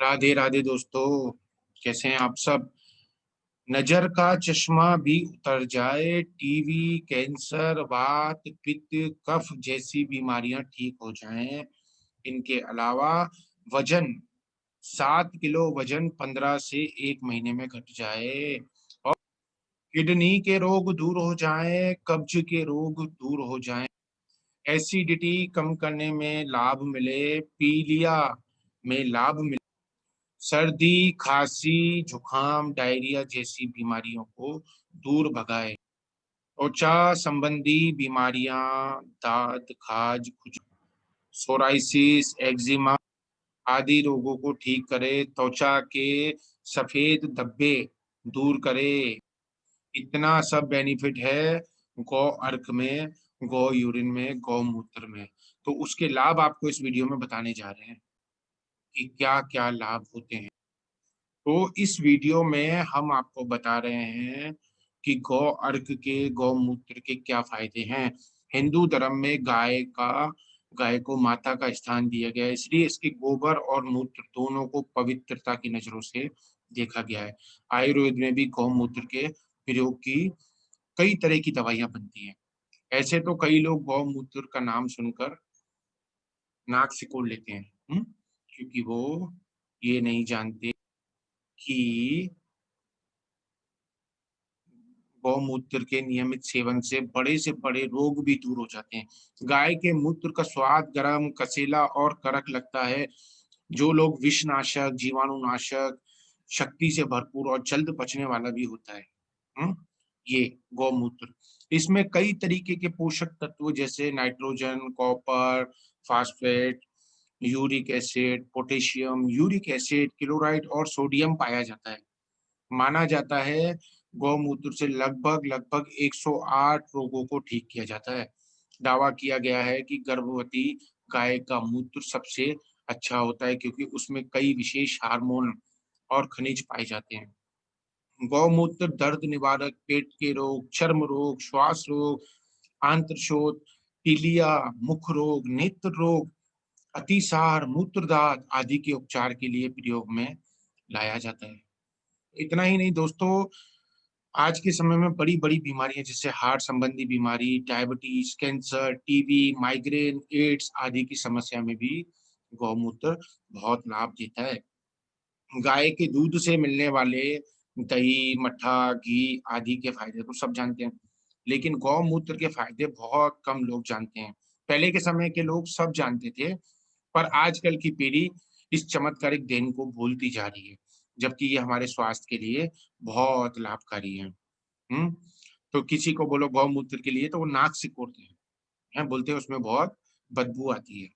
राधे राधे दोस्तों, कैसे हैं आप सब। नजर का चश्मा भी उतर जाए, टीवी, कैंसर, वात, पित्त, कफ जैसी बीमारियां ठीक हो जाएं। इनके अलावा वजन 7 किलो वजन 15 से 1 महीने में घट जाए और किडनी के रोग दूर हो जाएं, कब्ज के रोग दूर हो जाएं, एसिडिटी कम करने में लाभ मिले, पीलिया में लाभ मिले, सर्दी, खांसी, जुकाम, डायरिया जैसी बीमारियों को दूर भगाए, त्वचा संबंधी बीमारियां, दाद, खाज, खुजली, सोराइसिस, एक्जिमा आदि रोगों को ठीक करे, त्वचा के सफेद धब्बे दूर करे। इतना सब बेनिफिट है गौ अर्क में, गौ यूरिन में, गौमूत्र में। तो उसके लाभ आपको इस वीडियो में बताने जा रहे हैं कि क्या क्या लाभ होते हैं। तो इस वीडियो में हम आपको बता रहे हैं कि गौ अर्क के, गौमूत्र के क्या फायदे हैं। हिंदू धर्म में गाय को माता का स्थान दिया गया है, इसलिए इसके गोबर और मूत्र दोनों को पवित्रता की नजरों से देखा गया है। आयुर्वेद में भी गौमूत्र के प्रयोग की कई तरह की दवाइयां बनती हैं। ऐसे तो कई लोग गौमूत्र का नाम सुनकर नाक सिकोड़ लेते हैं, क्योंकि वो ये नहीं जानते कि गौमूत्र के नियमित सेवन से बड़े रोग भी दूर हो जाते हैं। गाय के मूत्र का स्वाद गर्म, कसेला और कड़क लगता है। जो लोग विषनाशक, जीवाणुनाशक, शक्ति से भरपूर और जल्द पचने वाला भी होता है। हम्म ये गौमूत्र, इसमें कई तरीके के पोषक तत्व जैसे nitrogen, copper, phosphate, uric acid, potassium, uric acid, chloride और सोडियम पाया जाता है। माना जाता है गौमूत्र से लगभग लगभग 108 रोगों को ठीक किया जाता है। दावा किया गया है कि गर्भवती गाय का मूत्र सबसे अच्छा होता है, क्योंकि उसमें कई विशेष हार्मोन और खनिज पाए जाते हैं। गौमूत्र दर्द निवारक, पेट के रोग, चर्म रोग, श्वास रोग, आंत्रशोथ, पीलिया, मुख रोग, नेत्र रोग, अतिसार, मूत्रदात आदि के उपचार के लिए प्रयोग में लाया जाता है। इतना ही नहीं दोस्तों, आज के समय में बड़ी बड़ी बीमारियां जैसे हार्ट संबंधी बीमारी, diabetes, cancer, TB, migraine, AIDS आदि की समस्या में भी गौमूत्र बहुत लाभ देता है। गाय के दूध से मिलने वाले दही, मट्ठा, घी आदि के फायदे तो सब जानते हैं, लेकिन गौमूत्र के फायदे बहुत कम लोग जानते हैं। पहले के समय के लोग सब जानते थे, पर आजकल की पीढ़ी इस चमत्कारिक देन को भूलती जा रही है, जबकि ये हमारे स्वास्थ्य के लिए बहुत लाभकारी है। हम्म तो किसी को बोलो गौमूत्र के लिए तो वो नाक सिकोड़ते हैं, बोलते हैं उसमें बहुत बदबू आती है।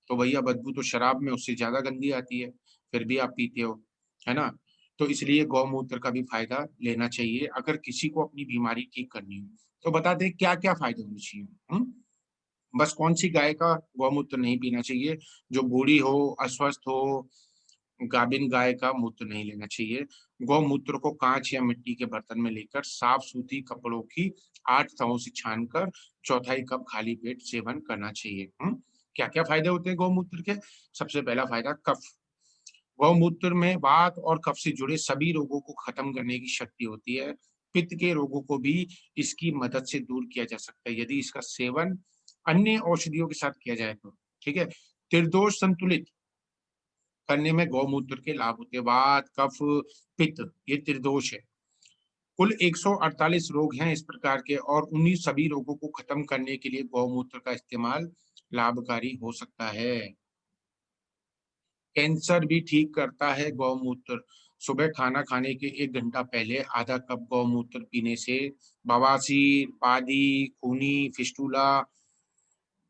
तो भैया, बदबू तो शराब में उससे ज्यादा गंदी आती है, फिर भी आप पीते हो, है ना। तो इसलिए गौमूत्र का भी फायदा लेना चाहिए अगर किसी को अपनी बीमारी ठीक करनी हो। तो बता दें क्या क्या फायदे होने चाहिए। बस कौन सी गाय का गौमूत्र नहीं पीना चाहिए? जो बूढ़ी हो, अस्वस्थ हो, गाभिन गाय का मूत्र नहीं लेना चाहिए। गौमूत्र को कांच या मिट्टी के बर्तन में लेकर साफ सूती कपड़ों की 8 थाहों से छानकर चौथाई कप खाली पेट सेवन करना चाहिए। क्या क्या फायदे होते हैं गौमूत्र के? सबसे पहला फायदा, कफ। गौमूत्र में वात और कफ से जुड़े सभी रोगों को खत्म करने की शक्ति होती है। पित्त के रोगों को भी इसकी मदद से दूर किया जा सकता है यदि इसका सेवन अन्य औषधियों के साथ किया जाए तो। ठीक है। त्रिदोष संतुलित करने में गौमूत्र के लाभ होते हैं। वात, कफ, पित्त, ये त्रिदोष है। कुल 148 रोग हैं इस प्रकार के, और उन्हीं सभी रोगों को खत्म करने के लिए गौमूत्र का इस्तेमाल लाभकारी हो सकता है। कैंसर भी ठीक करता है गौमूत्र। सुबह खाना खाने के 1 घंटा पहले आधा कप गौमूत्र पीने से बवासीर, पादी, खूनी फिस्टूला,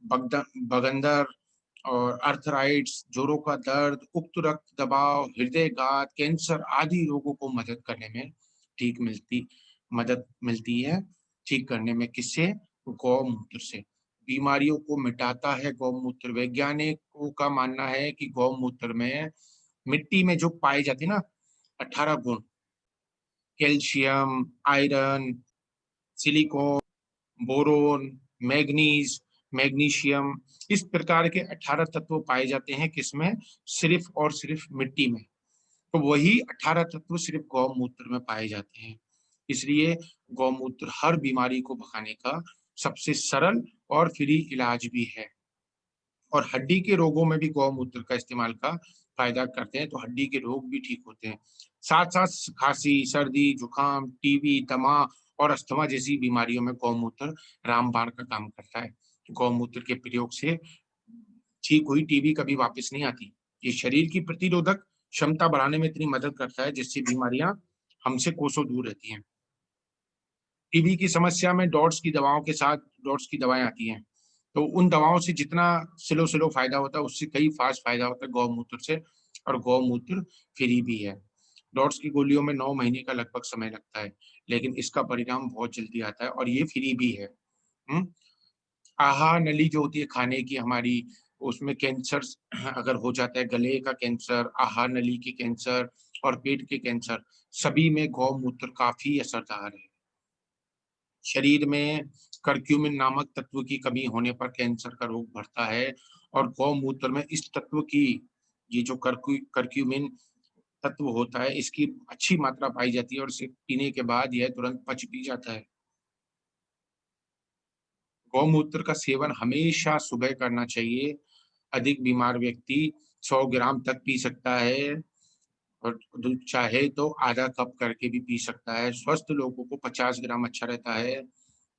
बगंदर और अर्थराइट्स, जोड़ों का दर्द, उच्च रक्त दबाव, हृदय घात, कैंसर आदि रोगों को ठीक मदद मिलती है ठीक करने में। किससे? गौमूत्र से। बीमारियों को मिटाता है गौमूत्र। वैज्ञानिकों का मानना है कि गौमूत्र में, मिट्टी में जो पाए जाते हैं ना 18 गुण, calcium, iron, silicon, boron, manganese, magnesium, इस प्रकार के 18 तत्व पाए जाते हैं। किसमें? सिर्फ और सिर्फ मिट्टी में। तो वही 18 तत्व सिर्फ गौमूत्र में पाए जाते हैं। इसलिए गौमूत्र हर बीमारी को भगाने का सबसे सरल और फ्री इलाज भी है। और हड्डी के रोगों में भी गौमूत्र का इस्तेमाल का फायदा करते हैं, तो हड्डी के रोग भी ठीक होते हैं। साथ-साथ खाँसी, सर्दी, जुकाम, टीबी, दमा और अस्थमा जैसी बीमारियों में गौमूत्र रामबाण का काम करता है। गौमूत्र के प्रयोग से ठीक हुई टीबी कभी वापस नहीं आती। ये शरीर की प्रतिरोधक क्षमता बढ़ाने में इतनी मदद करता है, जिससे बीमारियाँ हमसे कोसों दूर रहती हैं। टीबी की समस्या में डॉट्स की दवाओं के साथ डॉट्स की दवाएँ आती हैं। तो उन दवाओं से जितना स्लो फ़ायदा होता है, उससे कई फ़ास्ट फ़ायदा होता है गौमूत्र से, और गौमूत्र फ्री भी है। डॉट्स की गोलियों में 9 महीने का लगभग समय लगता है, लेकिन इसका परिणाम बहुत जल्दी आता है और ये फ्री भी है। हुँ? आहार नली जो होती है खाने की हमारी, उसमें कैंसर अगर हो जाता है, गले का कैंसर, आहार नली के कैंसर और पेट के कैंसर, सभी में गौमूत्र काफ़ी असरदार है। शरीर में करक्यूमिन नामक तत्व की कमी होने पर कैंसर का रोग बढ़ता है, और गौमूत्र में इस तत्व की, ये जो करक्यूमिन तत्व होता है, इसकी अच्छी मात्रा पाई जाती है और इसे पीने के बाद यह तुरंत पच भी जाता है। गौमूत्र का सेवन हमेशा सुबह करना चाहिए। अधिक बीमार व्यक्ति 100 ग्राम तक पी सकता है, और दूध चाहे तो आधा कप करके भी पी सकता है। स्वस्थ लोगों को 50 ग्राम अच्छा रहता है।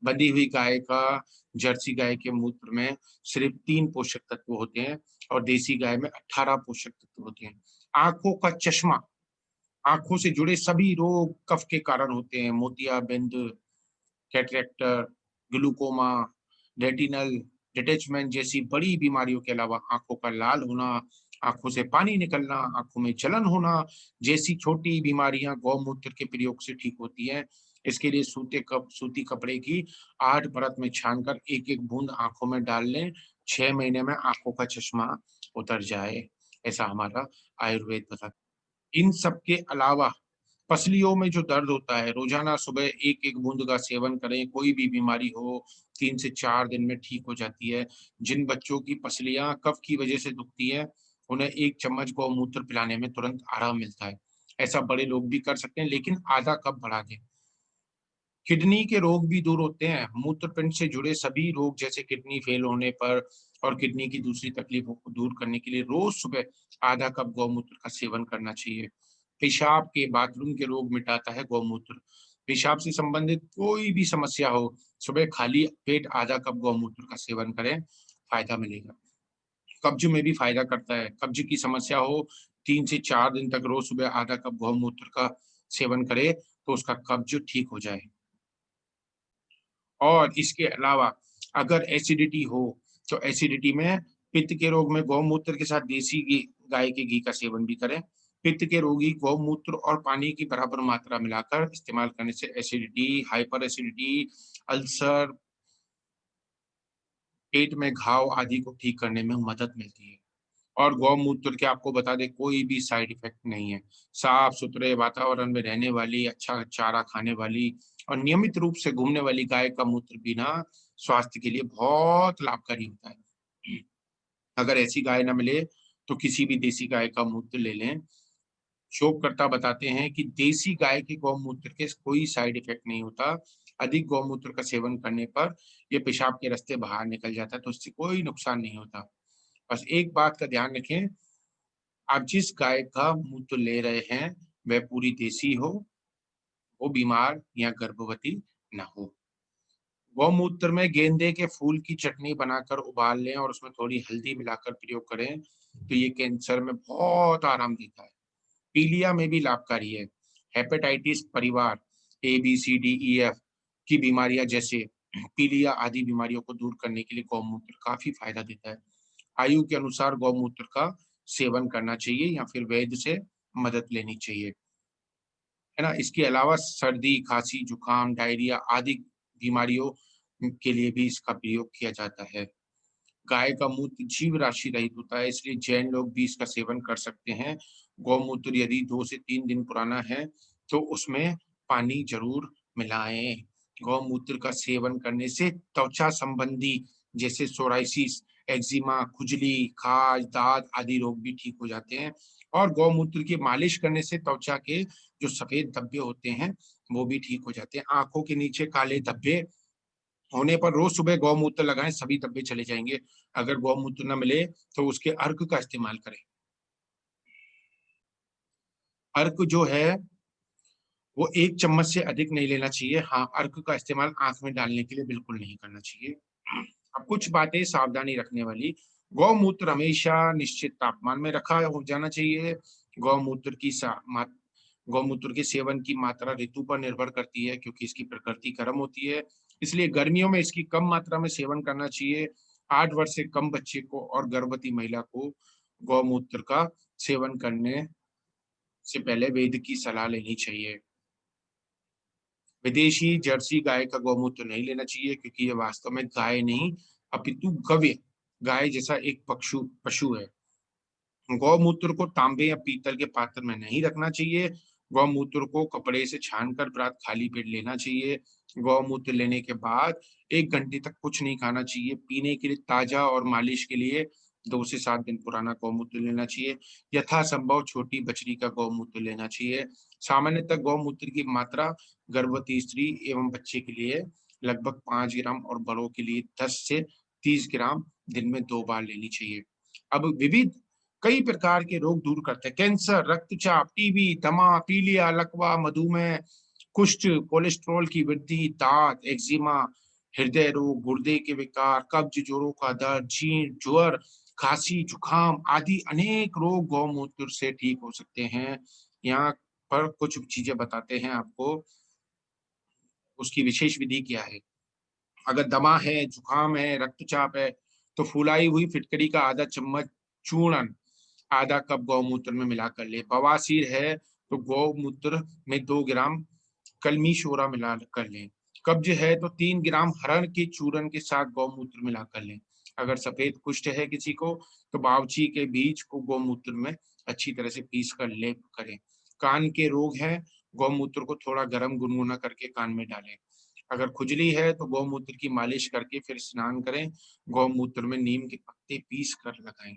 बंधी हुई गाय का, जर्सी गाय के मूत्र में सिर्फ 3 पोषक तत्व होते हैं, और देसी गाय में 18 पोषक तत्व होते हैं। आँखों का चश्मा, आँखों से जुड़े सभी रोग कफ के कारण होते हैं। मोतियाबिंद, कैटरेक्टर, ग्लूकोमा, रेटिनल डिटैचमेंट जैसी बड़ी बीमारियों के अलावा आँखों का लाल होना, आँखों से पानी निकलना, आँखों में जलन होना जैसी छोटी बीमारियाँ गौमूत्र के प्रयोग से ठीक होती हैं। इसके लिए सूती कपड़े की 8 परत में छानकर एक-एक बूंद आँखों में डाल लें। 6 महीने में आँखों का चश्मा उतर जाए, ऐसा हमारा आयुर्वेद बताता है। इन सब के अलावा पसलियों में जो दर्द होता है, रोज़ाना सुबह 1-1 बूंद का सेवन करें, कोई भी बीमारी हो, 3 से 4 दिन में ठीक हो जाती है। जिन बच्चों की पसलियाँ कफ की वजह से दुखती हैं, उन्हें 1 चम्मच गौमूत्र पिलाने में तुरंत आराम मिलता है। ऐसा बड़े लोग भी कर सकते हैं, लेकिन आधा कप बढ़ा दें। किडनी के रोग भी दूर होते हैं। मूत्रपिंड से जुड़े सभी रोग, जैसे किडनी फेल होने पर और किडनी की दूसरी तकलीफों को दूर करने के लिए रोज़ सुबह आधा कप गौमूत्र का सेवन करना चाहिए। पेशाब के, बाथरूम के रोग मिटाता है गौमूत्र। पेशाब से संबंधित कोई भी समस्या हो, सुबह खाली पेट आधा कप गौमूत्र का सेवन करें, फ़ायदा मिलेगा। कब्ज़ में भी फ़ायदा करता है। कब्ज़ की समस्या हो, 3 से 4 दिन तक रोज़ सुबह आधा कप गौमूत्र का सेवन करें, तो उसका कब्ज़ ठीक हो जाए। और इसके अलावा अगर एसिडिटी हो, तो एसिडिटी में, पित्त के रोग में गौमूत्र के साथ देसी घी, गाय के घी का सेवन भी करें। पित्त के रोगी गौमूत्र और पानी की बराबर मात्रा मिलाकर इस्तेमाल करने से एसिडिटी, हाइपर एसिडिटी, अल्सर, पेट में घाव आदि को ठीक करने में मदद मिलती है। और गौमूत्र के आपको बता दें, कोई भी साइड इफ़ेक्ट नहीं है। साफ-सुथरे वातावरण में रहने वाली, अच्छा चारा खाने वाली और नियमित रूप से घूमने वाली गाय का मूत्र पीना स्वास्थ्य के लिए बहुत लाभकारी होता है। अगर ऐसी गाय ना मिले, तो किसी भी देसी गाय का मूत्र ले लें। शोधकर्ता बताते हैं कि देसी गाय के गौमूत्र के कोई साइड इफ़ेक्ट नहीं होता। अधिक गौमूत्र का सेवन करने पर ये पेशाब के रास्ते बाहर निकल जाता है, तो इससे कोई नुकसान नहीं होता। बस एक बात का ध्यान रखें, आप जिस गाय का मूत्र ले रहे हैं, वह पूरी देसी हो, वो बीमार या गर्भवती ना हो। गौमूत्र में गेंदे के फूल की चटनी बनाकर उबाल लें और उसमें थोड़ी हल्दी मिलाकर प्रयोग करें, तो ये कैंसर में बहुत आराम देता है। पीलिया में भी लाभकारी है। हेपेटाइटिस परिवार ए, बी, सी, डी, ई, एफ की बीमारियाँ जैसे पीलिया आदि बीमारियों को दूर करने के लिए गौमूत्र काफ़ी फ़ायदा देता है। आयु के अनुसार गौमूत्र का सेवन करना चाहिए या फिर वैद्य से मदद लेनी चाहिए, है ना? इसके अलावा सर्दी, खाँसी, जुकाम, डायरिया आदि बीमारियों के लिए भी इसका प्रयोग किया जाता है। गाय का मूत्र जीव राशि रहित होता है, इसलिए जैन लोग भी इसका सेवन कर सकते हैं। गौमूत्र यदि 2 से 3 दिन पुराना है, तो उसमें पानी ज़रूर मिलाएँ। गौमूत्र का सेवन करने से त्वचा संबंधी, जैसे सोराइसिस, एक्जिमा, खुजली, खाज, दाद आदि रोग भी ठीक हो जाते हैं। और गौमूत्र की मालिश करने से त्वचा के जो सफेद धब्बे होते हैं वो भी ठीक हो जाते हैं। आंखों के नीचे काले धब्बे होने पर रोज सुबह गौमूत्र लगाएं, सभी धब्बे चले जाएंगे। अगर गौमूत्र न मिले तो उसके अर्क का इस्तेमाल करें। अर्क जो है वो 1 चम्मच से अधिक नहीं लेना चाहिए। हाँ, अर्क का इस्तेमाल आंख में डालने के लिए बिल्कुल नहीं करना चाहिए। अब कुछ बातें सावधानी रखने वाली। गौमूत्र हमेशा निश्चित तापमान में रखा हो जाना चाहिए। गौमूत्र की गौमूत्र के सेवन की मात्रा ऋतु पर निर्भर करती है, क्योंकि इसकी प्रकृति गर्म होती है, इसलिए गर्मियों में इसकी कम मात्रा में सेवन करना चाहिए। 8 वर्ष से कम बच्चे को और गर्भवती महिला को गौमूत्र का सेवन करने से पहले वैद्य की सलाह लेनी चाहिए। विदेशी जर्सी गाय का गौमूत्र नहीं लेना चाहिए, क्योंकि ये वास्तव में गाय नहीं अपितु गव्य गाय जैसा एक पशु है। गौमूत्र को तांबे या पीतल के पात्र में नहीं रखना चाहिए। गौमूत्र को कपड़े से छानकर प्रातः खाली पेट लेना चाहिए। गौमूत्र लेने के बाद 1 घंटे तक कुछ नहीं खाना चाहिए। पीने के लिए ताजा और मालिश के लिए 2 से 7 दिन पुराना गौमूत्र लेना चाहिए। यथासंभव छोटी बछड़ी का गौमूत्र लेना चाहिए। सामान्यतः गौमूत्र की मात्रा गर्भवती स्त्री एवं बच्चे के लिए लगभग 5 ग्राम और बड़ों के लिए 10 से 30 ग्राम दिन में 2 बार लेनी चाहिए। अब विविध कई प्रकार के रोग दूर करते हैं। कैंसर, रक्तचाप, टीबी, दमा, पीलिया, लकवा, मधुमेह, कुष्ठ, कोलेस्ट्रॉल की वृद्धि, दांत, एक्जिमा, हृदय रोग, गुर्दे के विकार, कब्ज, जोड़ों का दर्द, छींक, ज्वर, खांसी, जुकाम आदि अनेक रोग गौमूत्र से ठीक हो सकते हैं। यहाँ पर कुछ चीजें बताते हैं आपको, उसकी विशेष विधि क्या है। अगर दमा है, जुकाम है, रक्तचाप है, तो फुलाई हुई फिटकरी का आधा चम्मच चूर्ण आधा कप गौमूत्र में मिलाकर ले। बवासीर है तो गौमूत्र में 2 ग्राम कलमी शोरा मिला कर लें। कब्ज है तो 3 ग्राम हरण के चूर्ण के साथ गौमूत्र मिलाकर लें। अगर सफेद कुष्ठ है किसी को तो बावची के बीज को गौमूत्र में अच्छी तरह से पीस कर लेप करें। कान के रोग हैं, गौमूत्र को थोड़ा गर्म गुनगुना करके कान में डालें। अगर खुजली है तो गौमूत्र की मालिश करके फिर स्नान करें। गौमूत्र में नीम के पत्ते पीस कर लगाएं।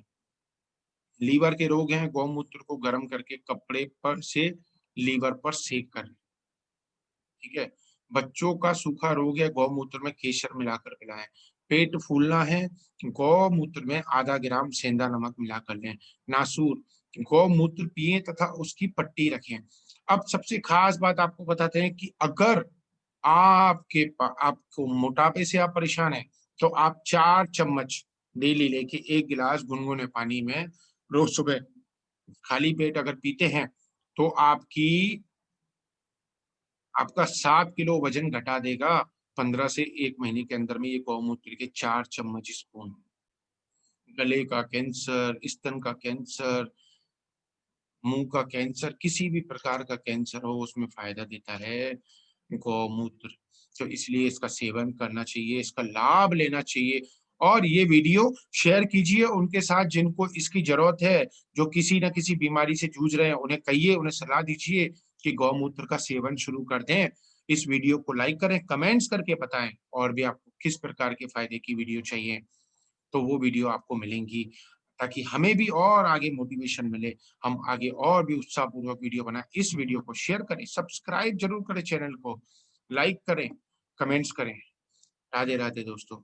लीवर के रोग हैं, गौमूत्र को गर्म करके कपड़े पर से लीवर पर सेक कर, ठीक है। बच्चों का सूखा रोग है, गौमूत्र में केसर मिलाकर पिलाएं। पेट फूलना है, गौमूत्र में आधा ग्राम सेंधा नमक मिलाकर लें। नासूर, गौमूत्र पिए तथा उसकी पट्टी रखें। अब सबसे खास बात आपको बताते हैं कि अगर आपको मोटापे से आप परेशान हैं तो आप 4 चम्मच डेली लेके 1 गिलास गुनगुने पानी में रोज सुबह खाली पेट अगर पीते हैं तो आपका 7 किलो वजन घटा देगा। 15 से 1 महीने के अंदर में ये गौमूत्र के 4 चम्मच स्पून। गले का कैंसर, स्तन का कैंसर, मुंह का कैंसर, किसी भी प्रकार का कैंसर हो उसमें फायदा देता है गौमूत्र। तो इसलिए इसका सेवन करना चाहिए, इसका लाभ लेना चाहिए। और ये वीडियो शेयर कीजिए उनके साथ जिनको इसकी जरूरत है, जो किसी न किसी बीमारी से जूझ रहे हैं। उन्हें कहिए, उन्हें सलाह दीजिए कि गौमूत्र का सेवन शुरू कर दें। इस वीडियो को लाइक करें, कमेंट्स करके बताएं और भी आपको किस प्रकार के फायदे की वीडियो चाहिए तो वो वीडियो आपको मिलेंगी, ताकि हमें भी और आगे मोटिवेशन मिले, हम आगे और भी उत्साहपूर्वक वीडियो बनाएं। इस वीडियो को शेयर करें, सब्सक्राइब जरूर करें, चैनल को लाइक करें, कमेंट्स करें। राधे राधे दोस्तों।